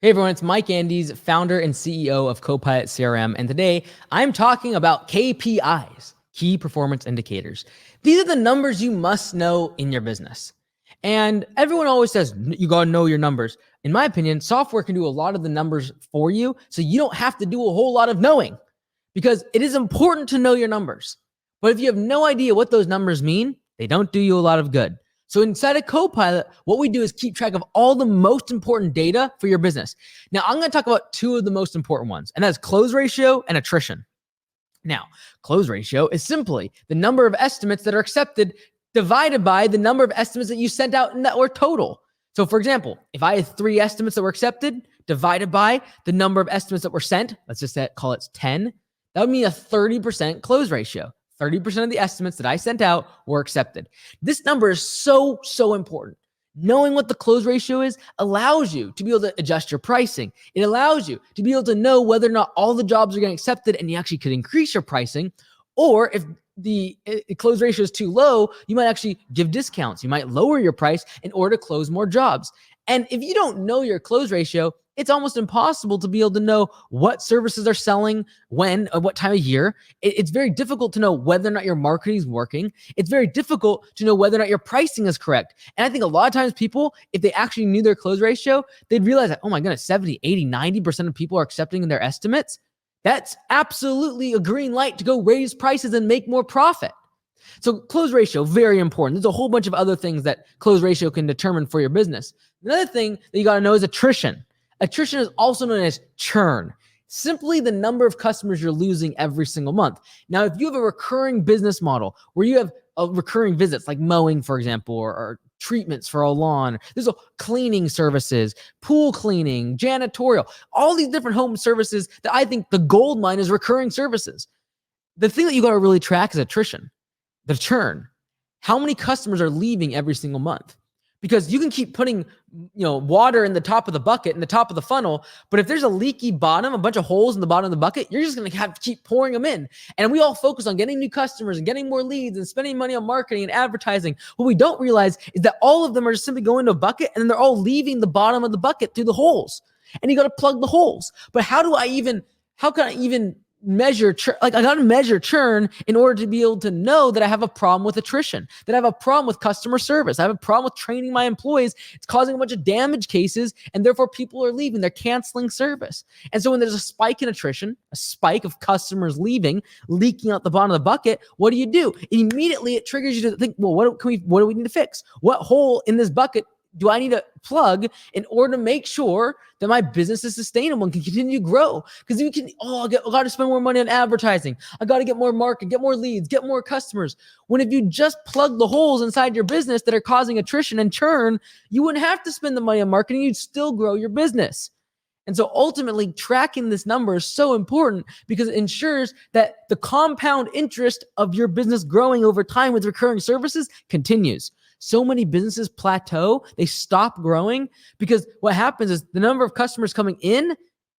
Hey everyone, it's Mike Andes, founder and CEO of CopilotCRM, and today I'm talking about KPIs, key performance indicators. These are the numbers you must know in your business. And everyone always says, you gotta know your numbers. In my opinion, software can do a lot of the numbers for you, so you don't have to do a whole lot of knowing because it is important to know your numbers. But if you have no idea what those numbers mean, they don't do you a lot of good. So inside of Copilot, what we do is keep track of all the most important data for your business. Now, I'm going to talk about two of the most important ones, and that's close ratio and attrition. Now, close ratio is simply the number of estimates that are accepted divided by the number of estimates that you sent out that were total. So for example, if I had 3 estimates that were accepted divided by the number of estimates that were sent, let's just call it 10, that would mean a 30% close ratio. 30% of the estimates that I sent out were accepted. This number is so important. Knowing what the close ratio is allows you to be able to adjust your pricing. It allows you to be able to know whether or not all the jobs are getting accepted and you actually could increase your pricing. Or if the close ratio is too low, you might actually give discounts. You might lower your price in order to close more jobs. And if you don't know your close ratio, it's almost impossible to be able to know what services are selling, when, at what time of year. It's very difficult to know whether or not your marketing is working. It's very difficult to know whether or not your pricing is correct. And I think a lot of times people, if they actually knew their close ratio, they'd realize that, oh my goodness, 70, 80, 90% of people are accepting their estimates. That's absolutely a green light to go raise prices and make more profit. So close ratio, very important. There's a whole bunch of other things that close ratio can determine for your business. Another thing that you got to know is attrition. Attrition is also known as churn, simply the number of customers you're losing every single month. Now, if you have a recurring business model where you have recurring visits like mowing, for example, or treatments for a lawn, there's cleaning services, pool cleaning, janitorial, all these different home services that I think the gold mine is recurring services. The thing that you got to really track is attrition, the churn. How many customers are leaving every single month? Because you can keep putting, water in the top of the bucket, in the top of the funnel, but if there's a leaky bottom, a bunch of holes in the bottom of the bucket, you're just going to have to keep pouring them in. And we all focus on getting new customers and getting more leads and spending money on marketing and advertising. What we don't realize is that all of them are just simply going to a bucket and then they're all leaving the bottom of the bucket through the holes. And you got to plug the holes. But how can I even measure I got to measure churn in order to be able to know that I have a problem with attrition, that I have a problem with customer service, I have a problem with training my employees. It's causing a bunch of damage cases, and therefore people are leaving. They're canceling service. And so when there's a spike in attrition, a spike of customers leaving, leaking out the bottom of the bucket, what do? Immediately it triggers you to think, well, what do we need to fix? What hole in this bucket do I need to plug in order to make sure that my business is sustainable and can continue to grow? Because I got to spend more money on advertising. I got to get more market, get more leads, get more customers. When if you just plug the holes inside your business that are causing attrition and churn, you wouldn't have to spend the money on marketing. You'd still grow your business. And so ultimately tracking this number is so important because it ensures that the compound interest of your business growing over time with recurring services continues. So many businesses plateau, they stop growing because what happens is the number of customers coming in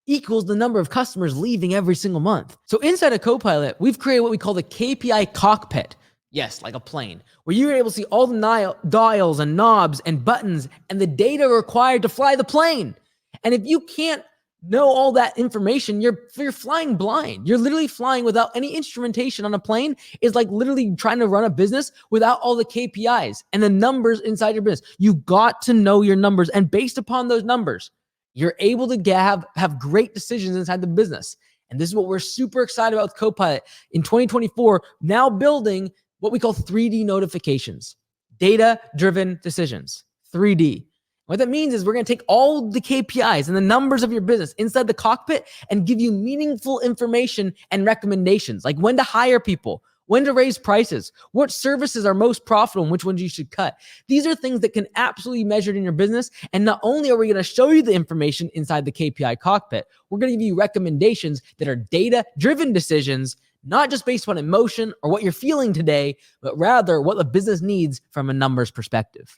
equals the number of customers leaving every single month. So inside of Copilot, we've created what we call the KPI cockpit. Yes, like a plane, where you're able to see all the dials and knobs and buttons and the data required to fly the plane. And if you can't know all that information, you're flying blind. You're literally flying without any instrumentation on a plane. Is like literally trying to run a business without all the KPIs and the numbers inside your business. You got to know your numbers, and based upon those numbers, you're able to have great decisions inside the business. And this is what we're super excited about with Copilot in 2024, now building what we call 3D notifications, data-driven decisions, 3D. What that means is we're going to take all the KPIs and the numbers of your business inside the cockpit and give you meaningful information and recommendations, like when to hire people, when to raise prices, what services are most profitable and which ones you should cut. These are things that can absolutely be measured in your business. And not only are we going to show you the information inside the KPI cockpit, we're going to give you recommendations that are data-driven decisions, not just based on emotion or what you're feeling today, but rather what the business needs from a numbers perspective.